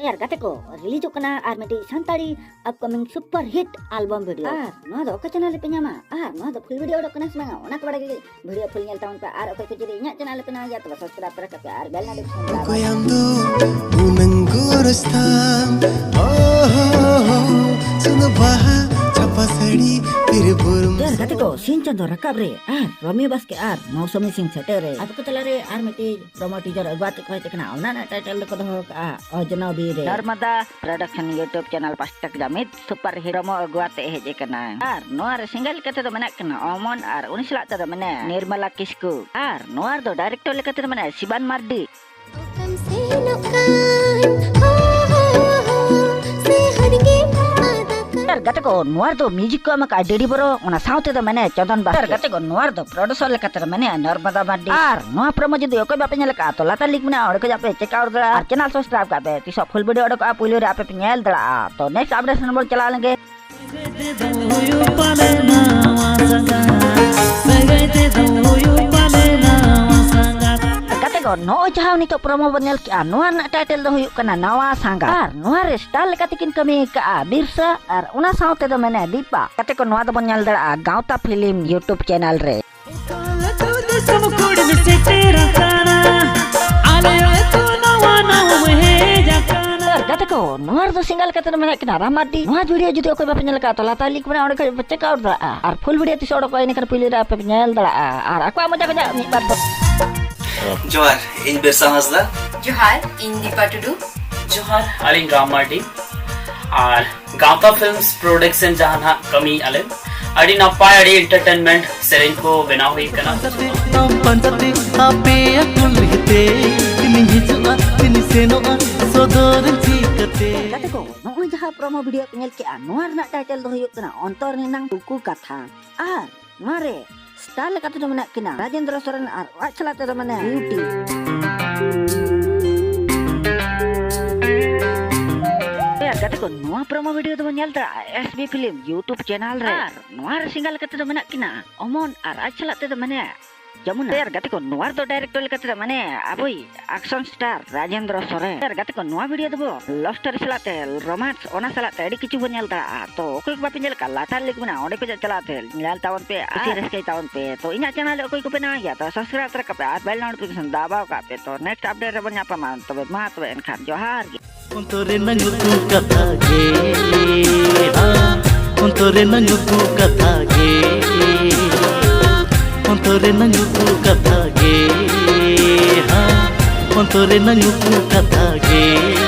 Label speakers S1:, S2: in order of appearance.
S1: यार गाते को रिलीज कना आर मेटी Santali upcoming super hit album video आर नो दो का चैनल पे न्यामा आर नो दो फुल वीडियो कना समा ओना को बड़ा वीडियो फुल नेल टाउन पे आर ओके को जदी इन्या चैनल पे ना या तो सब्सक्राइब कर के आर bell notification
S2: Koyamdu unangurustam sunu baha chapasadi tirburum
S1: यार गाते को सीन चंदो रकाब रे आर रोमी बस के आर मौसमी सिंह सेटे रे अब को तला रे आर मेटी प्रोमो टीजर अगवात को तकना ओना ना टाइटल को दो का अजनबी रे नर्मदा प्रोडक्शन यूट्यूब चैनल पास्टक जामित सुपर हीरो मो अगवात हेजे कना आर नोआर सिंगल कते दो मना कना ओमन आर उनिसला त मने निर्मला किस्कू आर नोआर दो डायरेक्टर लेकते मने शिबान मार्डी यार गाते को नोआर दो म्यूजिक को मका डेडी बरो ओना साउते दो मने चंदन बास यार गाते को नोआर दो प्रोड्यूसर लेकते मने नर्मदा मार्डी आर नोआ प्रोमो जदी ओके बापे नेलका तो लाता लिंक मने ओडे को जापे चेक आउट दड़ा आर चैनल सब्सक्राइब काबे तिसो फुल वीडियो ओडे को पुइलो रे आपे नेल दड़ा तो नेक्स्ट अपडेट नंबर चला लेंगे नो जहां नितो प्रोमो बनल के नोआ ना टाइटल दो हुयु कना नवा सांगा आर नोआ रे स्टाइल लेका तिकिन कमी का बिरसा आर उना साउते दो मने दीपा कते को नोआ दो बनल दड़ा गांवता फिल्म यूट्यूब चैनल रे गाते को नोआर दो सिंगल कते मने कना रामाडी नोआ वीडियो जदी ओके बाप नेल का तो लाता लिंक मने ओडे को चेक आउट दा आर फुल वीडियो तिसो ओडे को इन कर पिले रा पे नेल दड़ा आर akwa मजा को जा मी बात
S3: जोहार इन बिरसा हंसदा
S4: जोहार इन दीपा टुडू
S5: जोहार अलिन राम मार्डी और गांवता फिल्म्स प्रोडक्शन जहां हा कमी अले अडी नपाय अडी एंटरटेनमेंट सेरेंज को बना हुई कना
S2: पंचते आपे अकुलते तिनि हिजुआ तिनि सेनोआ सोदर जीकते
S1: गाते को नोई जहां प्रोमो वीडियो नेल के नोआर ना टाइटल दो हुयु कना अंतर निनांग तुकु कथा आर मारे स्टाइल कते दो मने किना राजेंद्र सोरेन आर वाचलाते दो मने ब्यूटी यार गाते को नोआ प्रोमो वीडियो दो नेल ता एसबी फिल्म यूट्यूब चैनल रे नोआर सिंगल कते दो मने किना ओमन आर वाचलाते दो मने जमुना यार गाते को नोआर दो डायरेक्टर लेकते मने अबोई एक्शन स्टार राजेंद्र सोरेन यार गाते को नोआ वीडियो दो लव स्टोरी सलाते रोमांस ओना सलाते एडी किछु बनेल ता तो ओके बापे नेल का लातार लिख बना ओडे को चलाते नेल टाउन पे सीरीज के टाउन पे तो इना चैनल ओके को बना या तो सब्सक्राइब कर पे आर बेल नोटिफिकेशन दबाओ का पे तो नेक्स्ट अपडेट रे बन्या पमान तो मा तो एनखान जोहार
S2: उन्तोरे नंगु कथा गे उन्तोरे नंगु कथा गे उन्तोरे नंगु कथा गे उन्तोरे नंगु कथा गे